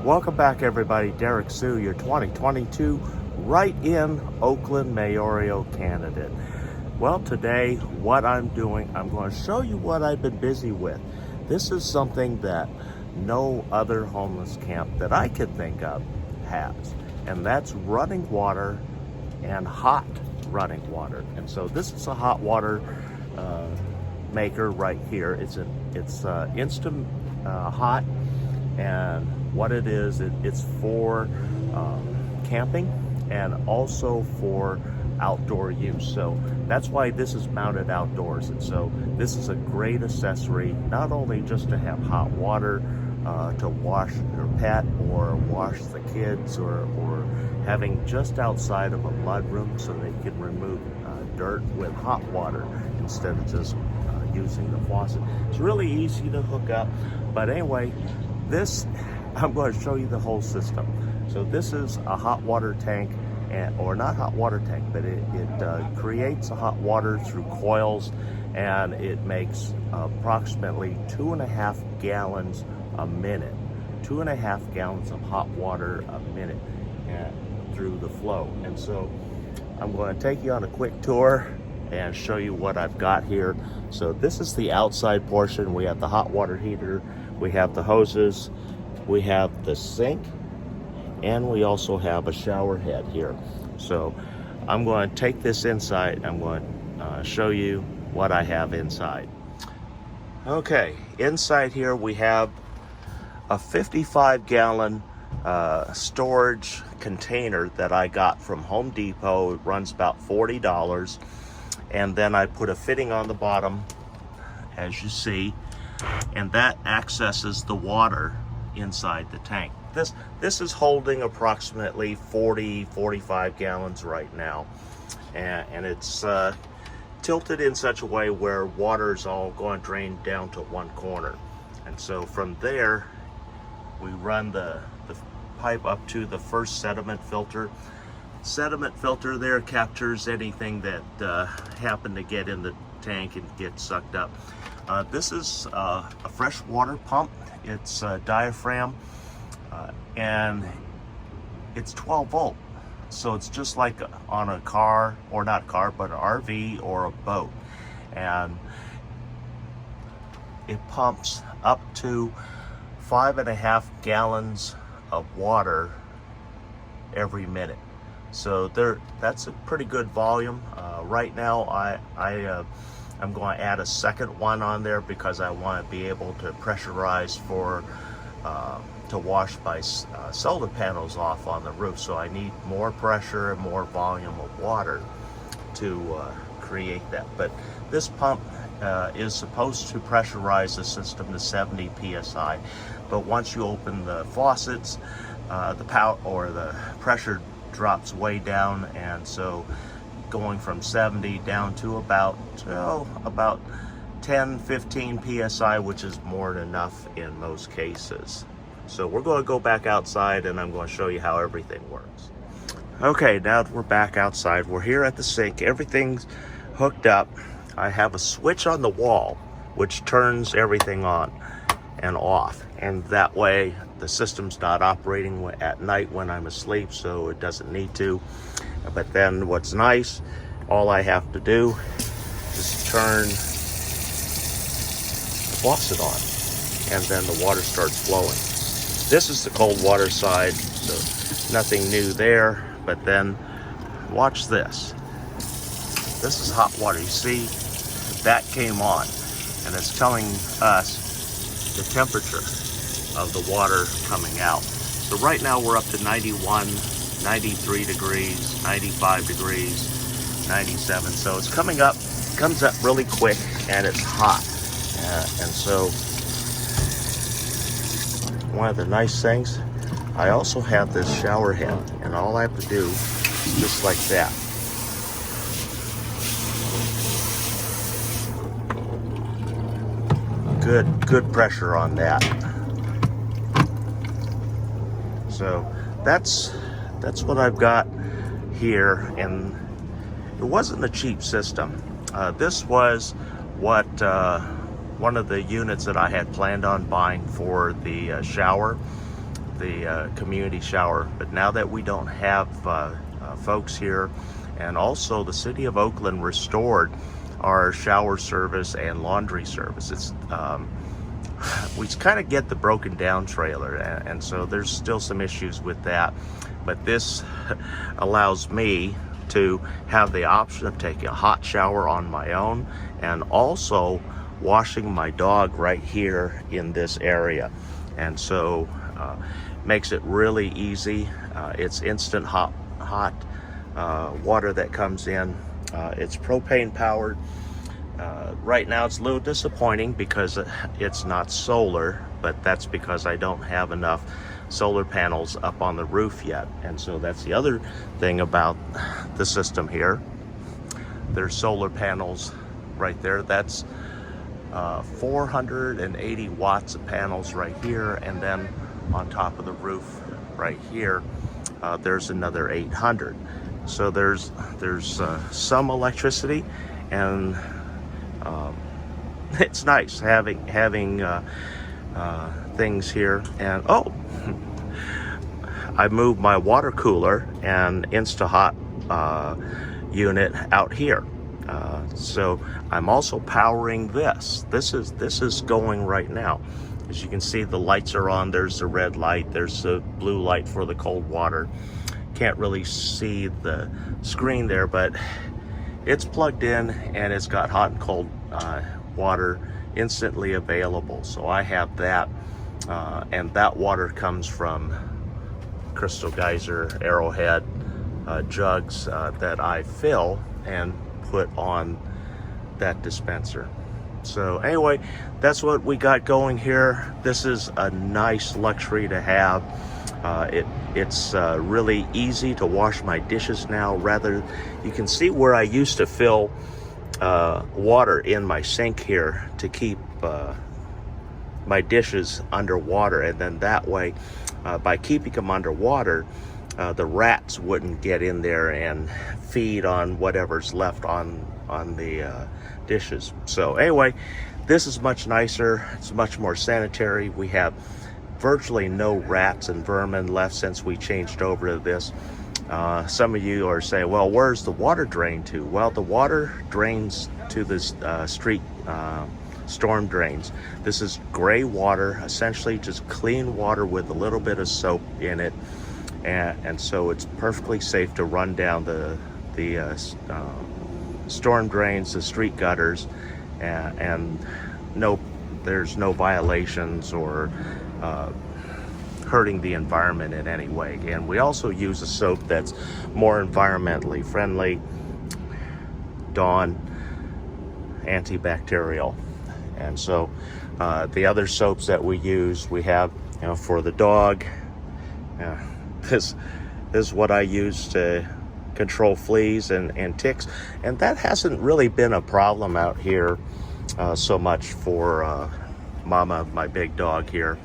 Welcome back, everybody. Derrick Soo, your 2022 write-in Oakland mayoral candidate. Well, today, what I'm doing, I'm going to show you what I've been busy with. This is something that no other homeless camp that I can think of has, and that's running water and hot running water. And so this is a hot water maker right here. It's instant hot, and what it is, it's for camping and also for outdoor use. So that's why this is mounted outdoors. And so this is a great accessory, not only just to have hot water to wash your pet or wash the kids, or having just outside of a mud room so they can remove dirt with hot water instead of just using the faucet. It's really easy to hook up. But anyway, this, I'm going to show you the whole system. So this is a hot water tank, or not hot water tank, but it creates a hot water through coils, and it makes approximately 2.5 gallons a minute. 2.5 gallons of hot water a minute through the flow. And so I'm going to take you on a quick tour and show you what I've got here. So this is the outside portion. We have the hot water heater, we have the hoses, we have the sink, and we also have a shower head here. So I'm going to take this inside. I'm going to show you what I have inside. Okay, inside here we have a 55-gallon storage container that I got from Home Depot. It runs about $40. And then I put a fitting on the bottom, as you see, and that accesses the water inside the tank. This is holding approximately 45 gallons right now, and it's tilted in such a way where water is all going to drain down to one corner. And so from there we run the pipe up to the first sediment filter. Sediment filter there captures anything that happened to get in the tank and get sucked up. This is a fresh water pump. It's a diaphragm, and it's 12 volt. So it's just like on a car, or not car, but an RV or a boat. And it pumps up to 5.5 gallons of water every minute. So that's a pretty good volume. Right now I'm going to add a second one on there because I want to be able to pressurize to wash my solar panels off on the roof. So I need more pressure and more volume of water to create that. But this pump is supposed to pressurize the system to 70 psi. But once you open the faucets, the power or the pressure drops way down, and so going from 70 down to about 10-15 psi, which is more than enough in most cases. So we're going to go back outside, and I'm going to show you how everything works. Okay, now we're back outside. We're here at the sink. Everything's hooked up. I have a switch on the wall which turns everything on and off, and that way the system's not operating at night when I'm asleep, so it doesn't need to. But then what's nice, all I have to do is turn the faucet on, and then the water starts flowing. This is the cold water side, so nothing new there. But then watch this. This is hot water. You see, that came on, and it's telling us the temperature of the water coming out. So right now we're up to 91, 93 degrees, 95 degrees, 97. So it's coming up, comes up really quick, and it's hot. And so one of the nice things, I also have this shower head, and all I have to do is just like that. Good pressure on that. So that's what I've got here, and it wasn't a cheap system. This was what one of the units that I had planned on buying for the shower. the community shower. But now that we don't have folks here, and also the city of Oakland restored our shower service and laundry service. It's we kind of get the broken down trailer, and so there's still some issues with that, but this allows me to have the option of taking a hot shower on my own and also washing my dog right here in this area. And so makes it really easy. It's instant hot water that comes in. It's propane powered. Right now it's a little disappointing because it's not solar, but that's because I don't have enough solar panels up on the roof yet. And so that's the other thing about the system here. There's solar panels right there. That's 480 watts of panels right here, and then on top of the roof right here there's another 800. So there's some electricity, and it's nice having things here. And oh, I moved my water cooler and InstaHot unit out here. So I'm also powering this. This is going right now. As you can see, the lights are on. There's the red light. There's the blue light for the cold water. Can't really see the screen there, but it's plugged in and it's got hot and cold water instantly available. So I have that, and that water comes from Crystal Geyser Arrowhead jugs that I fill and put on that dispenser. So anyway, that's what we got going here. This is a nice luxury to have. It's really easy to wash my dishes now. Rather, you can see where I used to fill water in my sink here to keep my dishes underwater, and then that way, by keeping them underwater, the rats wouldn't get in there and feed on whatever's left on the dishes. So anyway, this is much nicer. It's much more sanitary. We have virtually no rats and vermin left since we changed over to this. Some of you are saying, well, where's the water drain to? Well, the water drains to the street storm drains. This is gray water, essentially just clean water with a little bit of soap in it, and so it's perfectly safe to run down the storm drains, the street gutters, and there's no violations or hurting the environment in any way. And we also use a soap that's more environmentally friendly, Dawn antibacterial. And so the other soaps that we use, we have, for the dog, this is what I use to control fleas and ticks, and that hasn't really been a problem out here so much for Mama, my big dog here.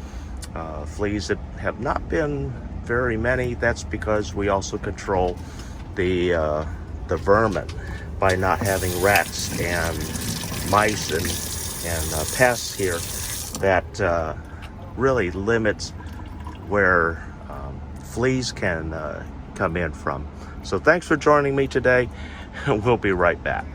Fleas have not been very many. That's because we also control the vermin by not having rats and mice and pests here. That really limits where fleas can come in from. So thanks for joining me today. We'll be right back.